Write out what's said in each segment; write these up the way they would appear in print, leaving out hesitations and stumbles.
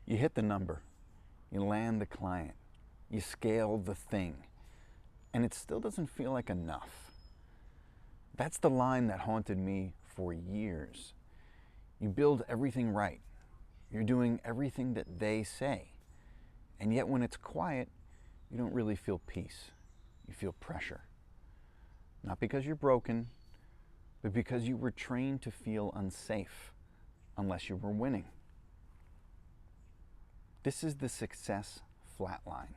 You hit the number, you land the client, you scale the thing, and it still doesn't feel like enough. That's the line that haunted me for years. You build everything right. You're doing everything that they say. And yet when it's quiet, you don't really feel peace. You feel pressure. Not because you're broken, but because you were trained to feel unsafe unless you were winning. This is the success flatline,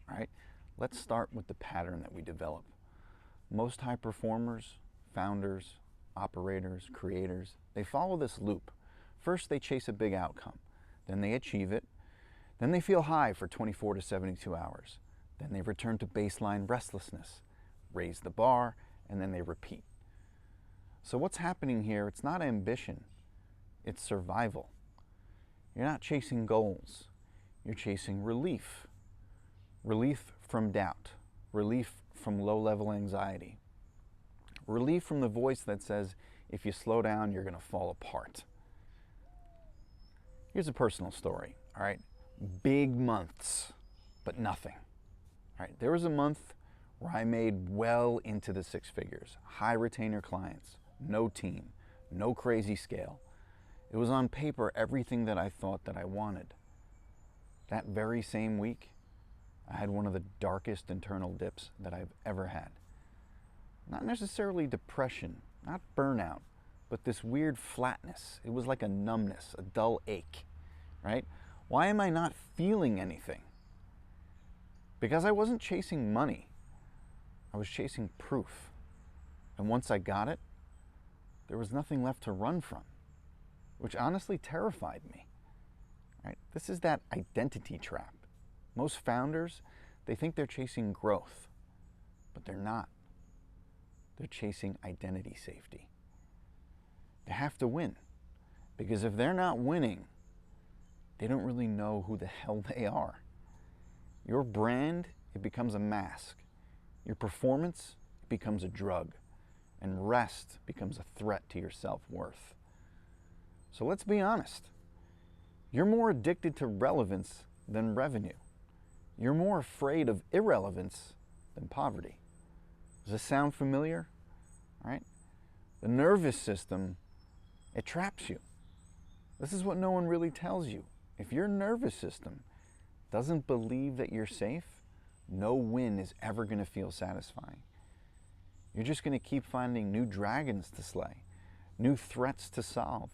right? Let's start with the pattern that we develop. Most high performers, founders, operators, creators, they follow this loop. First, they chase a big outcome. Then they achieve it. Then they feel high for 24 to 72 hours. Then they return to baseline restlessness, raise the bar, and then they repeat. So what's happening here? It's not ambition, it's survival. You're not chasing goals. You're chasing relief. Relief from doubt. Relief from low-level anxiety. Relief from the voice that says, if you slow down, you're going to fall apart. Here's a personal story, all right? Big months, but nothing. All right, there was a month where I made well into the six figures, high retainer clients, no team, no crazy scale. It was on paper everything that I thought that I wanted. That very same week, I had one of the darkest internal dips that I've ever had. Not necessarily depression, not burnout, but this weird flatness. It was like a numbness, a dull ache, right? Why am I not feeling anything? Because I wasn't chasing money. I was chasing proof. And once I got it, there was nothing left to run from, which honestly terrified me. Right? This is that identity trap. Most founders, they think they're chasing growth, but they're not. They're chasing identity safety. They have to win, because if they're not winning, they don't really know who the hell they are. Your brand, it becomes a mask. Your performance, it becomes a drug. And rest becomes a threat to your self-worth. So let's be honest. You're more addicted to relevance than revenue. You're more afraid of irrelevance than poverty. Does this sound familiar? All right? The nervous system, it traps you. This is what no one really tells you. If your nervous system doesn't believe that you're safe, no win is ever going to feel satisfying. You're just going to keep finding new dragons to slay, new threats to solve,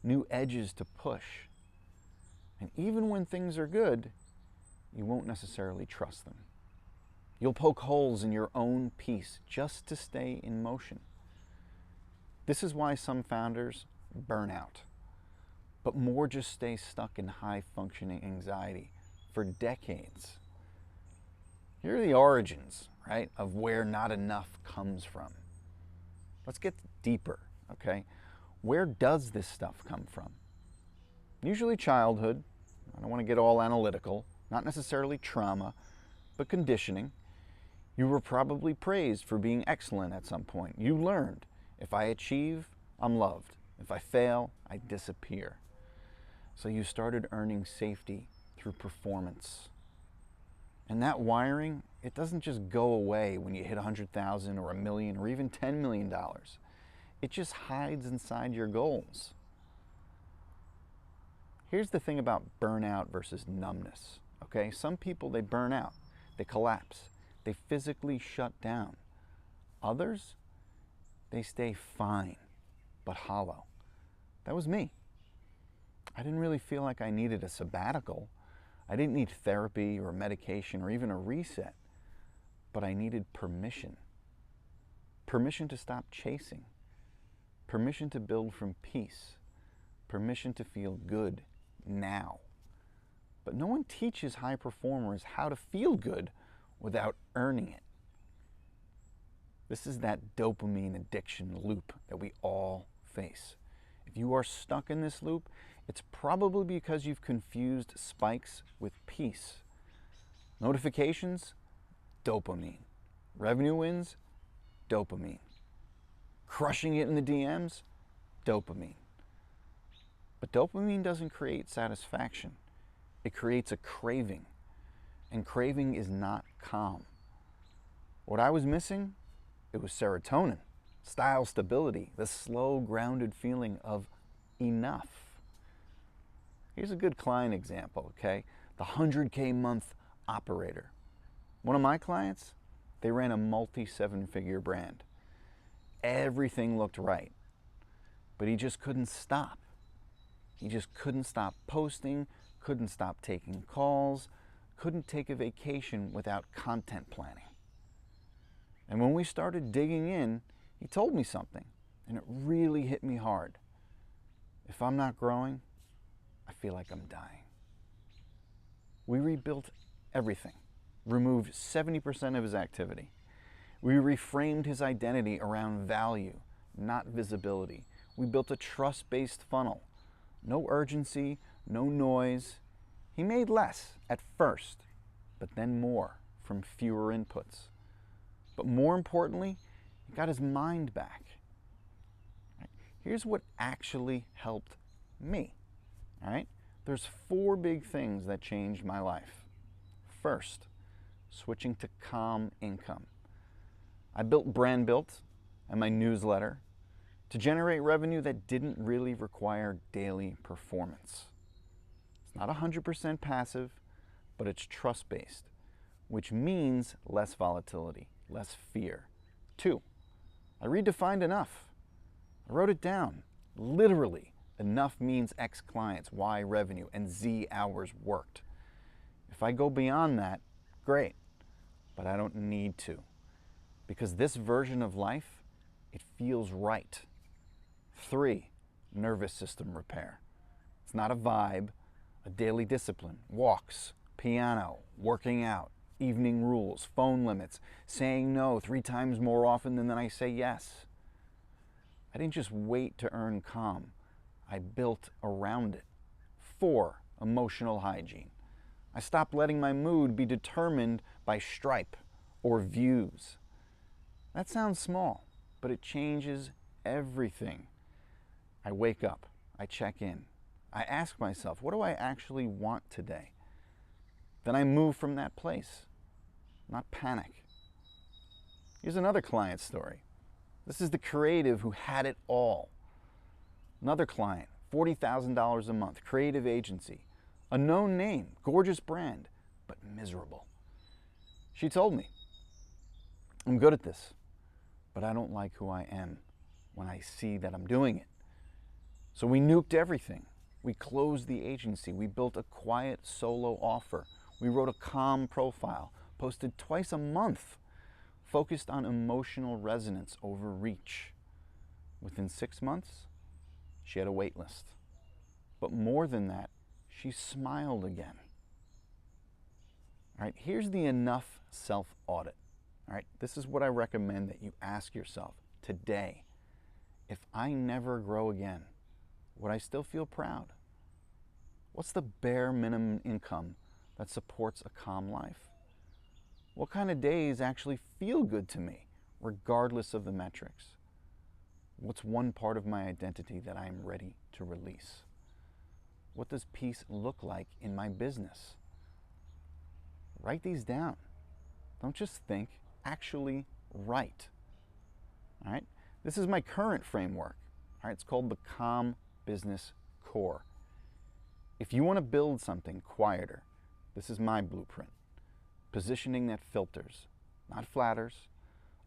new edges to push. And even when things are good, you won't necessarily trust them. You'll poke holes in your own peace just to stay in motion. This is why some founders burn out, but more just stay stuck in high-functioning anxiety for decades. Here are the origins, right, of where not enough comes from. Let's get deeper, okay? Where does this stuff come from? Usually childhood. I don't want to get all analytical. Not necessarily trauma, but conditioning. You were probably praised for being excellent at some point. You learned, if I achieve, I'm loved. If I fail, I disappear. So you started earning safety through performance. And that wiring, it doesn't just go away when you hit 100,000 or $1 million or even $10 million. It just hides inside your goals. Here's the thing about burnout versus numbness, okay? Some people, they burn out, they collapse, they physically shut down. Others, they stay fine, but hollow. That was me. I didn't really feel like I needed a sabbatical. I didn't need therapy or medication or even a reset, but I needed permission. Permission to stop chasing. Permission to build from peace. Permission to feel good now. But no one teaches high performers how to feel good without earning it. This is that dopamine addiction loop that we all face. If you are stuck in this loop, it's probably because you've confused spikes with peace. Notifications, dopamine. Revenue wins, dopamine. Crushing it in the DMs, dopamine. But dopamine doesn't create satisfaction. It creates a craving, and craving is not calm. What I was missing, it was serotonin, style stability, the slow, grounded feeling of enough. Here's a good client example, okay? The 100K month operator. One of my clients, they ran a multi-7-figure brand. Everything looked right, but he just couldn't stop. He just couldn't stop posting, couldn't stop taking calls, couldn't take a vacation without content planning. And when we started digging in, he told me something, and it really hit me hard. If I'm not growing, I feel like I'm dying. We rebuilt everything, removed 70% of his activity. We reframed his identity around value, not visibility. We built a trust-based funnel. No urgency, no noise. He made less at first, but then more from fewer inputs. But more importantly, he got his mind back. Here's what actually helped me. All right? There's 4 big things that changed my life. First, switching to calm income. I built Brand Built and my newsletter to generate revenue that didn't really require daily performance. It's not 100% passive, but it's trust-based, which means less volatility, less fear. 2, I redefined enough. I wrote it down. Literally, enough means X clients, Y revenue, and Z hours worked. If I go beyond that, great, but I don't need to. Because this version of life, it feels right. 3, nervous system repair. It's not a vibe, a daily discipline. Walks, piano, working out, evening rules, phone limits, saying no 3 times more often than I say yes. I didn't just wait to earn calm. I built around it. 4, emotional hygiene. I stopped letting my mood be determined by Stripe or views. That sounds small, but it changes everything. I wake up, I check in, I ask myself, what do I actually want today? Then I move from that place, not panic. Here's another client story. This is the creative who had it all. Another client, $40,000 a month, creative agency, a known name, gorgeous brand, but miserable. She told me, I'm good at this, but I don't like who I am when I see that I'm doing it. So we nuked everything. We closed the agency. We built a quiet solo offer. We wrote a calm profile, posted twice a month, focused on emotional resonance over reach. Within 6 months, she had a wait list. But more than that, she smiled again. All right, here's the enough self-audit. All right, this is what I recommend that you ask yourself today. If I never grow again, would I still feel proud? What's the bare minimum income that supports a calm life? What kind of days actually feel good to me, regardless of the metrics? What's one part of my identity that I am ready to release? What does peace look like in my business? Write these down. Don't just think, actually write. All right? This is my current framework. All right? It's called the Calm Business Core. If you want to build something quieter, this is my blueprint. Positioning that filters, not flatters,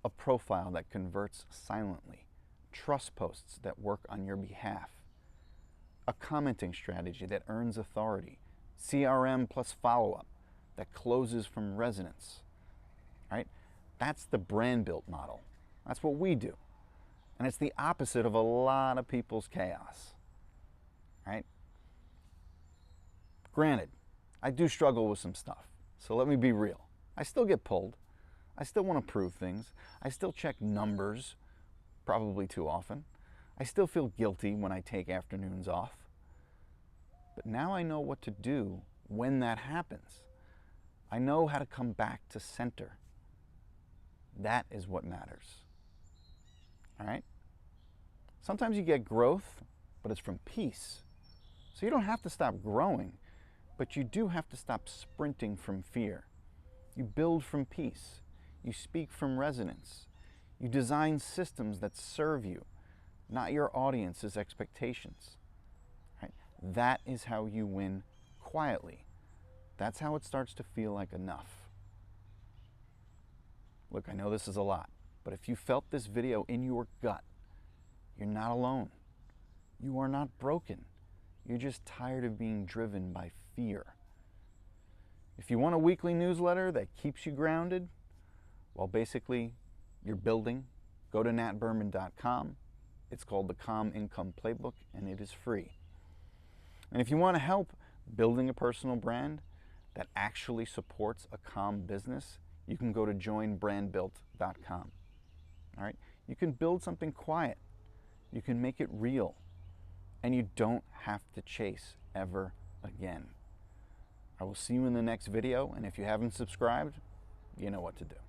a profile that converts silently, trust posts that work on your behalf, a commenting strategy that earns authority, CRM plus follow-up that closes from resonance. Right? That's the brand built model. That's what we do. And it's the opposite of a lot of people's chaos. Right? Granted, I do struggle with some stuff. So let me be real. I still get pulled. I still want to prove things. I still check numbers, probably too often. I still feel guilty when I take afternoons off. But now I know what to do when that happens. I know how to come back to center. That is what matters. All right? Sometimes you get growth, but it's from peace. So you don't have to stop growing. But you do have to stop sprinting from fear. You build from peace. You speak from resonance. You design systems that serve you, not your audience's expectations. Right? That is how you win quietly. That's how it starts to feel like enough. Look, I know this is a lot, but if you felt this video in your gut, you're not alone. You are not broken. You're just tired of being driven by fear. If you want a weekly newsletter that keeps you grounded, well, basically, you're building, go to natberman.com. It's called the Calm Income Playbook, and it is free. And if you want to help building a personal brand that actually supports a calm business, you can go to joinbrandbuilt.com. All right? You can build something quiet. You can make it real. And you don't have to chase ever again. I will see you in the next video, and if you haven't subscribed, you know what to do.